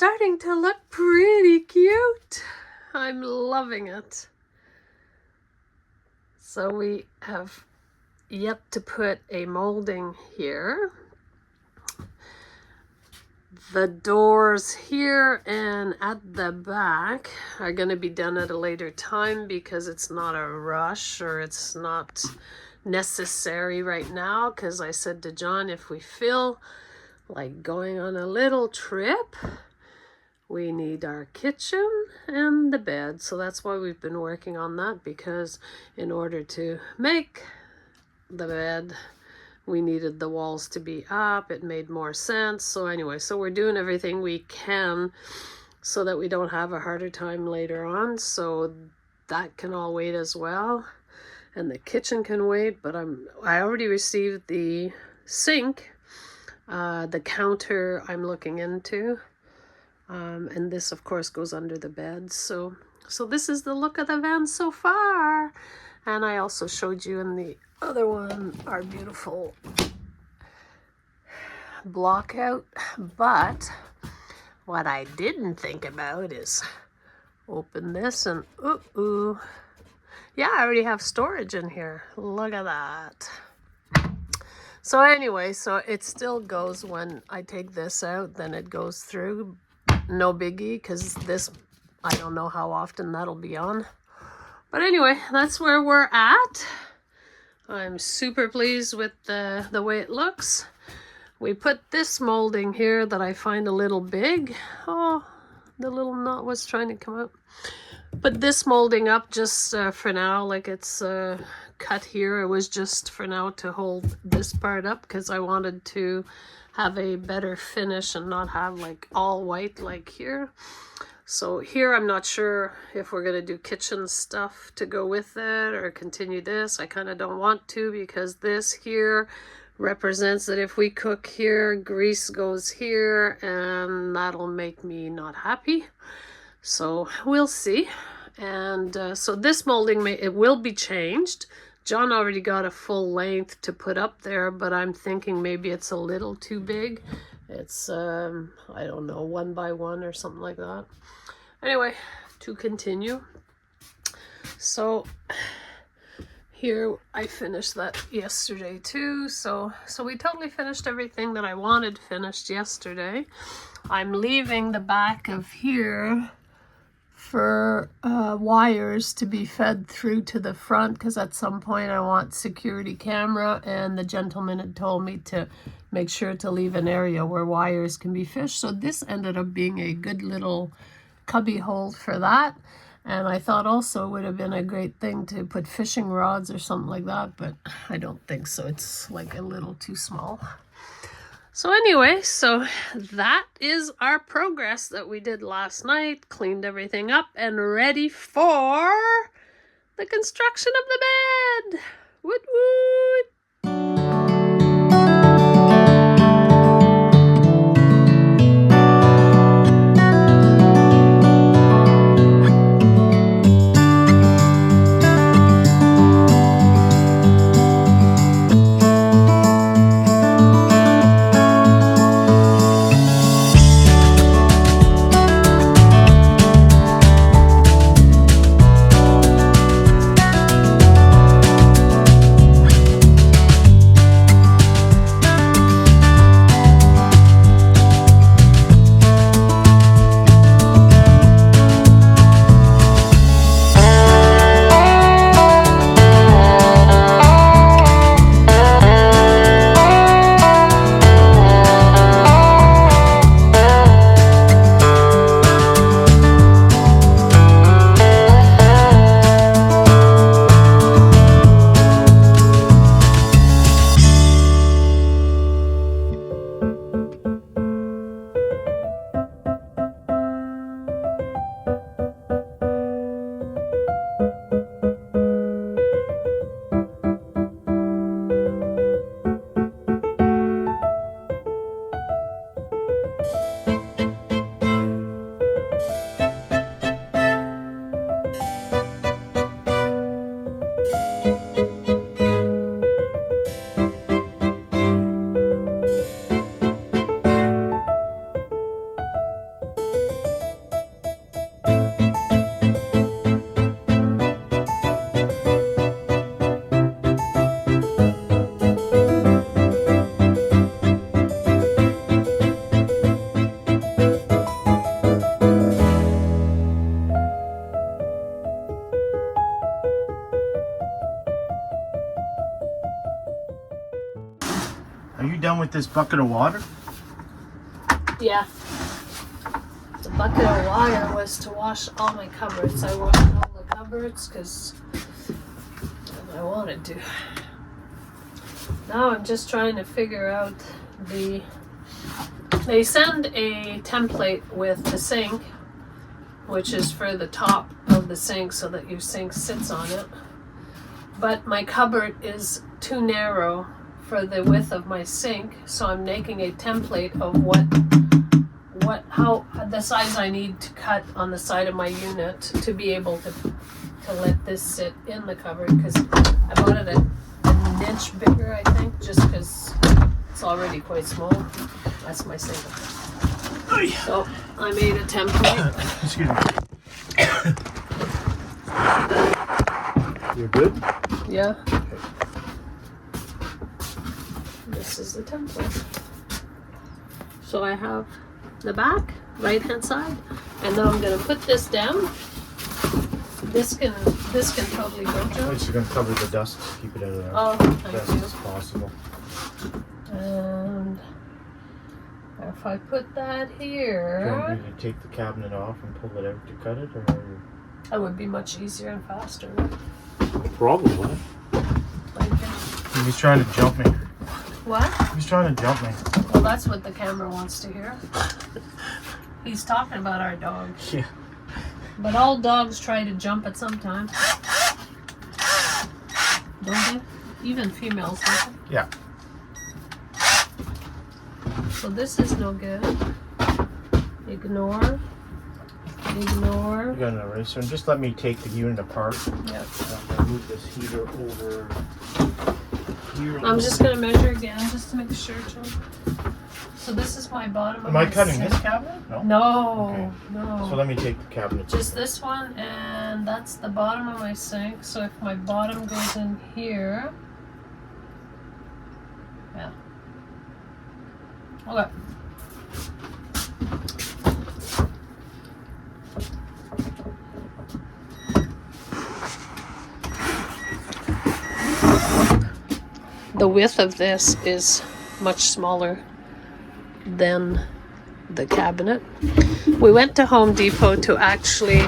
starting to look pretty cute. I'm loving it. So we have yet to put a molding here. The doors here and at the back are going to be done at a later time because it's not a rush, or it's not necessary right now, because I said to John, if we feel like going on a little trip, we need our kitchen and the bed. So that's why we've been working on that, because in order to make the bed, we needed the walls to be up. It made more sense. So anyway, so we're doing everything we can so that we don't have a harder time later on. So that can all wait as well. And the kitchen can wait, but I already received the sink. The counter I'm looking into. And this of course goes under the bed. So this is the look of the van so far. And I also showed you in the other one our beautiful block out. But what I didn't think about is open this and ooh. Yeah, I already have storage in here. Look at that. So anyway, so it still goes when I take this out, then it goes through. No biggie, because this, I don't know how often that'll be on. But anyway, that's where we're at. I'm super pleased with the way it looks. We put this molding here that I find a little big. Oh, the little knot was trying to come out. Put this molding up just for now, like it's cut here. It was just for now to hold this part up, because I wanted to have a better finish and not have like all white like here. So here I'm not sure if we're going to do kitchen stuff to go with it or continue this. I kind of don't want to, because this here represents that if we cook here, grease goes here, and that'll make me not happy. So we'll see. And so this molding, it will be changed. John already got a full length to put up there, but I'm thinking maybe it's a little too big. It's, I don't know, 1 by 1 or something like that. Anyway, to continue. So here I finished that yesterday too. So we totally finished everything that I wanted finished yesterday. I'm leaving the back of here for wires to be fed through to the front, because at some point I want security camera, and the gentleman had told me to make sure to leave an area where wires can be fished. So this ended up being a good little cubby hole for that. And I thought also it would have been a great thing to put fishing rods or something like that, but I don't think so. It's like a little too small. So anyway, so that is our progress that we did last night. Cleaned everything up and ready for the construction of the bed. Woot woot! done with this bucket of water? Yeah. The bucket of water was to wash all my cupboards. I washed all the cupboards because I wanted to. Now I'm just trying to figure out they send a template with the sink, which is for the top of the sink so that your sink sits on it. But my cupboard is too narrow for the width of my sink, so I'm making a template of how the size I need to cut on the side of my unit to be able to let this sit in the cupboard, because I bought it an inch bigger, I think, just because it's already quite small. That's my sink. So I made a template. Excuse me. You're good? Yeah. This is the template. So I have the back, right hand side, and then I'm gonna put this down. This can totally go, Joe. I'm just gonna cover the dust, keep it out of there. Oh, As best thank as possible. you. And if I put that Do you want here, me to take the cabinet off and pull it out to cut it, or? that would be much easier and faster. Probably. He was trying to jump me. What? He was trying to jump me. Well, that's what the camera wants to hear. He's talking about our dog. Yeah. But all dogs try to jump at some time. Don't they? Even females, don't they? Yeah. So this is no good. Ignore. You got an eraser, and just let me take the unit apart. Yep. I'm gonna move this heater over here. I'm just gonna measure again just to make sure, John. So this is my bottom of Am I my cutting sink. this cabinet? No. No, Okay. no. So let me take the cabinet. Just this one, and that's the bottom of my sink. So if my bottom goes in here, yeah. Okay. The width of this is much smaller than the cabinet. We went to Home Depot to actually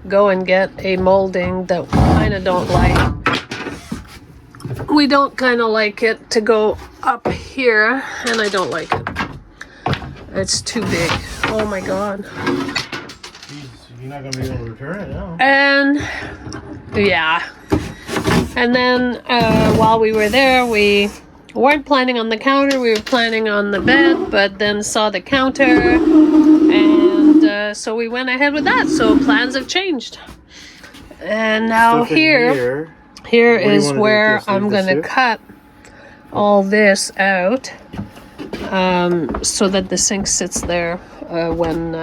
go and get a molding that we kind of don't like. We don't kind of like it to go up here, and I don't like it. It's too big. Oh my God. Jesus, you're not gonna be able to return it now. And yeah. And then while we were there, we weren't planning on the counter, we were planning on the bed, but then saw the counter, and so we went ahead with that. So plans have changed. And now Stuff in here What do you is wanna do where with this? I'm Leave this gonna here? cut all this out, so that the sink sits there when,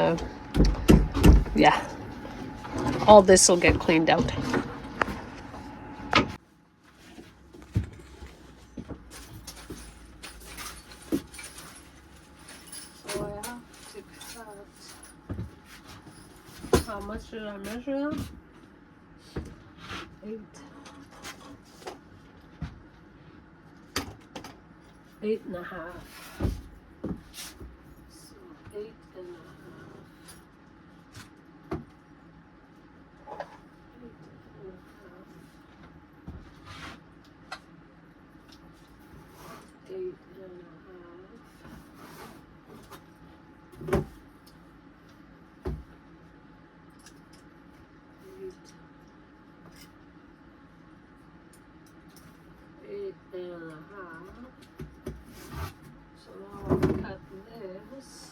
yeah, all this will get cleaned out. So I have to cut, how much did I measure them? 8.5. So 8.5. 8.5. So now I'll cut this.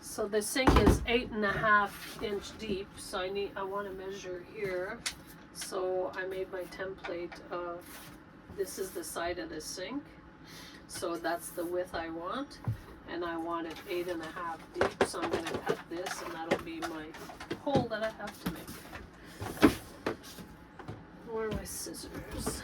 So the sink is 8.5 inch deep. So I want to measure here. So I made my template of, this is the side of the sink. So that's the width I want. And I want it 8.5 deep. So I'm going to cut this, and that'll be my hole that I have to make. Where are my scissors?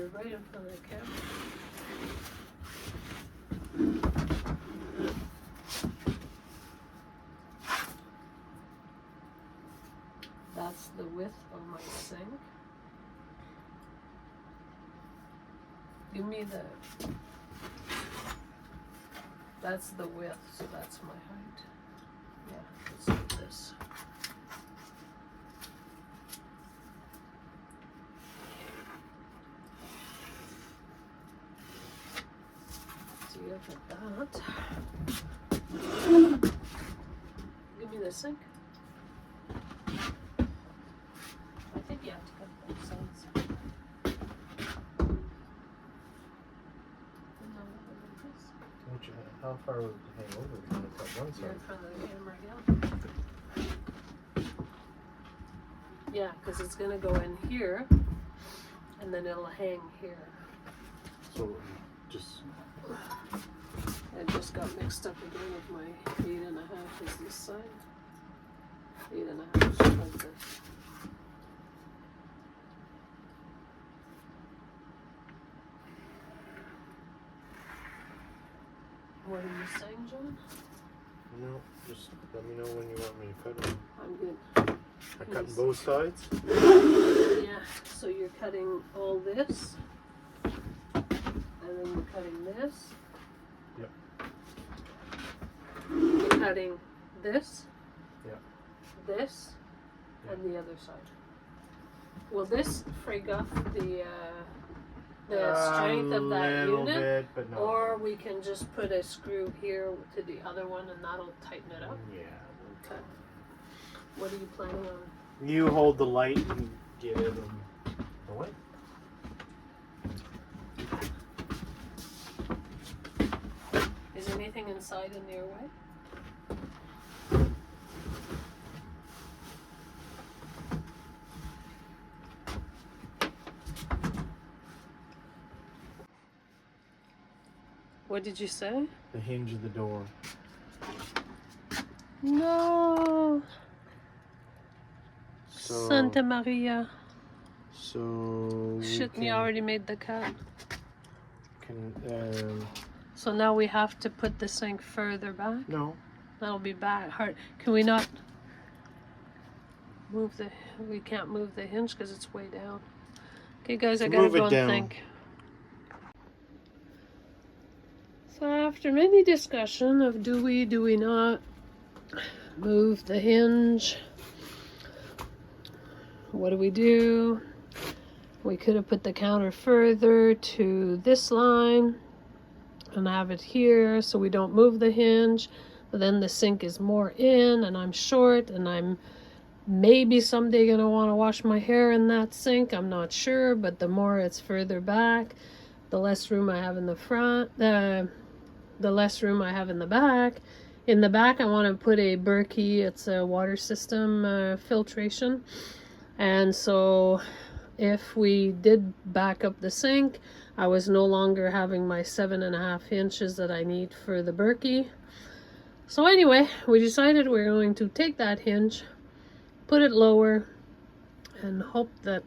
You're right in front of the camera. That's the width of my sink. Give me the... That's the width, so that's my height. Yeah, let's do this. So you have that. Give me the sink. I think you have to cut both sides. How far would it hang over? Can I cut one You're side? in front of the camera, yeah. Yeah, because it's going to go in here, and then it'll hang here. So just... I just got mixed up again with my 8.5 is this side. 8.5 is like this. What are you saying, John? No, just let me know when you want me to cut them. I'm good. I'm cutting both sides? Yeah, so you're cutting all this, and then you're cutting this. Yep. You're cutting this. Yep. This, Yep. and the other side. Will this frig up the strength of that little unit? bit, but no. Or we can just put a screw here to the other one and that'll tighten it up. Yeah. Okay. What are you planning on? You hold the light and get it away. Is anything inside in your way? What did you say? The hinge of the door. No. So, Santa Maria. So Shit, we already made the cut. Can So now we have to put the sink further back? no. That'll be back hard. Can we not move the... We can't move the hinge because it's way down. Okay guys, I gotta Move it go and down. think. So after many discussion of do we not move the hinge, what do? We could have put the counter further to this line and have it here so we don't move the hinge, but then the sink is more in and I'm short and I'm maybe someday gonna want to wash my hair in that sink. I'm not sure, but the more it's further back, the less room I have in the front, the less room I have in the back. In the back, I want to put a Berkey. It's a water system filtration. And so if we did back up the sink, I was no longer having my 7.5 inches that I need for the Berkey. So anyway, we decided we're going to take that hinge, put it lower, and hope that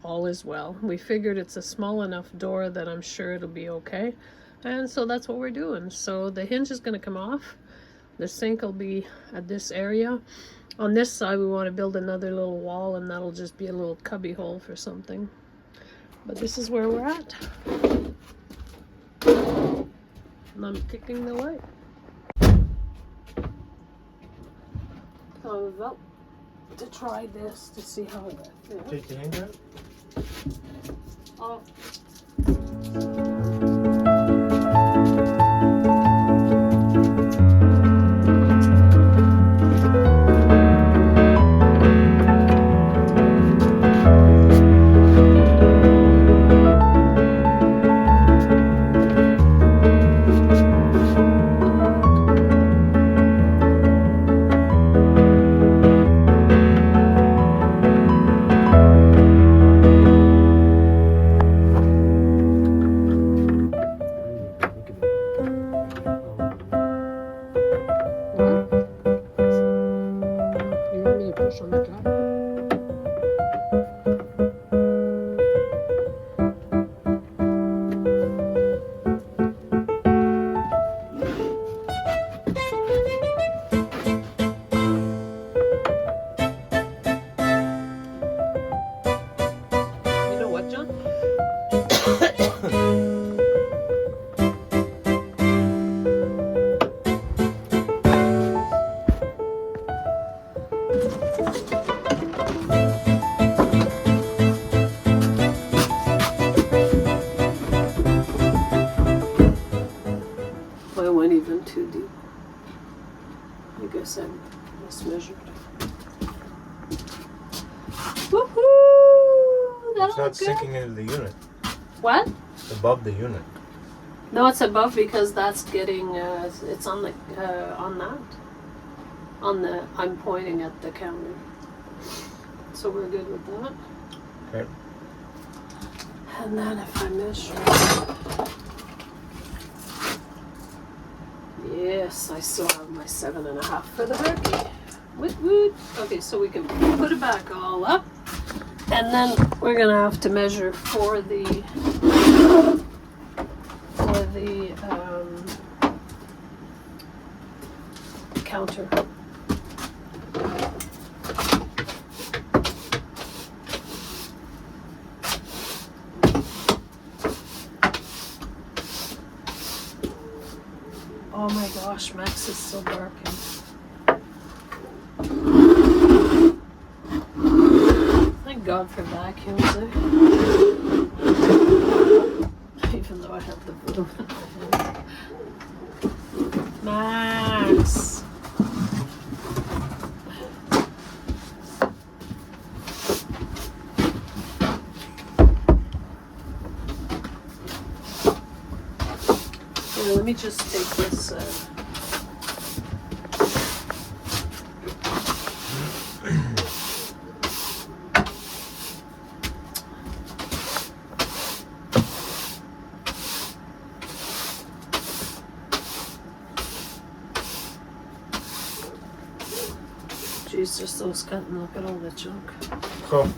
all is well. We figured it's a small enough door that I'm sure it'll be okay. And so that's what we're doing. So the hinge is going to come off. The sink will be at this area. On this side, we want to build another little wall, and that'll just be a little cubby hole for something. But this is where we're at. And I'm kicking the light. So I'm about to try this to see how it feels. Take the hinge out. Oh. You want me to push on the top? I went even too deep. I guess I mismeasured. Woohoo! That It's not looked good. sinking into the unit. What? It's above the unit. No, it's above because that's getting. It's on the on that. On the. I'm pointing at the counter. So we're good with that. Okay. And then if I measure. Yes, I still have my 7.5 for the turkey. Woot woot. Okay, so we can put it back all up. And then we're gonna have to measure for the counter. Oh my gosh, Max is still barking. Thank God for vacuums, eh? Even though I have the broom in my hand. Max! Here, let me just take this. Jeez, just those cutting. Look at all the junk. Cool.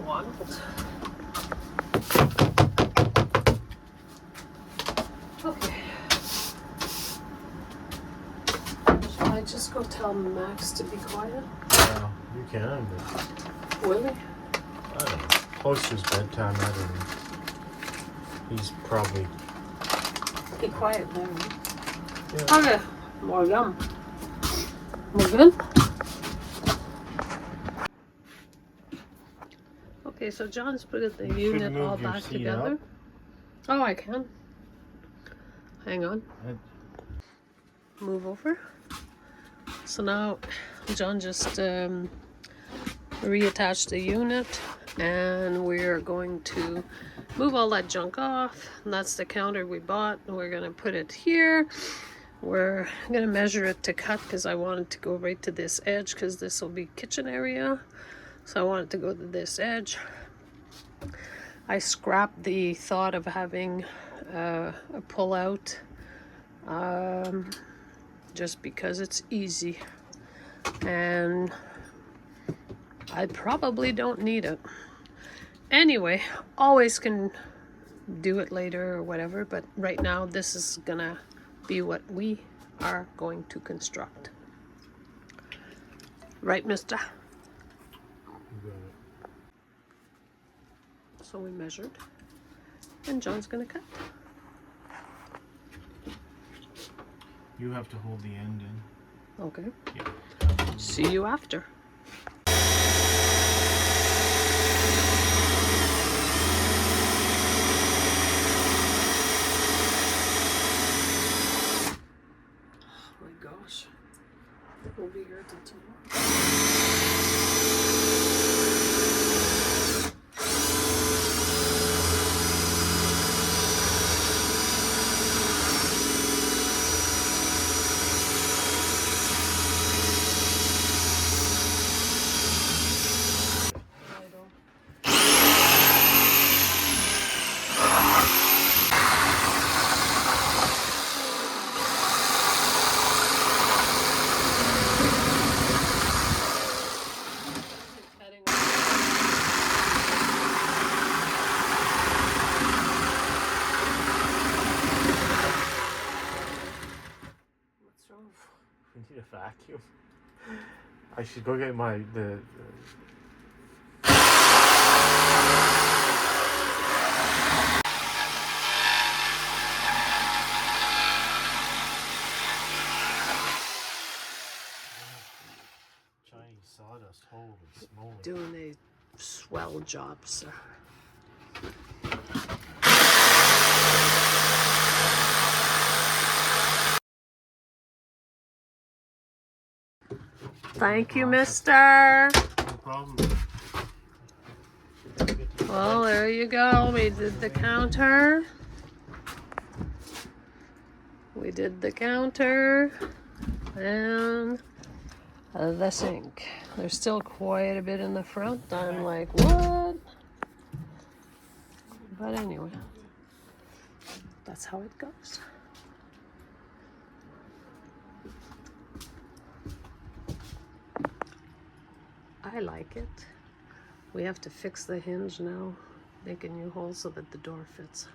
Wild. Okay. Shall I just go tell Max to be quiet? Yeah, you can, but Will he? I don't know. Close to his bedtime, I don't know. He's probably. Be quiet there. Yeah. Okay. More gum. We're good? Okay, so John's put the You should unit move all your back seat together. up. Oh, I can. Hang on. Move over. So now John just reattached the unit, and we're going to move all that junk off. And that's the counter we bought. We're gonna put it here. We're gonna measure it to cut because I want it to go right to this edge because this will be kitchen area. So I want it to go to this edge. I scrapped the thought of having a pull out just because it's easy. And I probably don't need it. Anyway, always can do it later or whatever, but right now this is gonna be what we are going to construct. Right, mister? So we measured, and John's gonna cut. You have to hold the end in. Okay. Yeah. See you after. Oh my gosh. We'll be here till tomorrow. What's wrong? We need a vacuum. I should go get my the dust. Holy smoly. Doing a swell job, sir. Thank you, mister. No problem. Well, there you go. We did the counter. We did the counter. And the sink. There's still quite a bit in the front. I'm like, what? But anyway, that's how it goes. I like it. We have to fix the hinge now, make a new hole so that the door fits.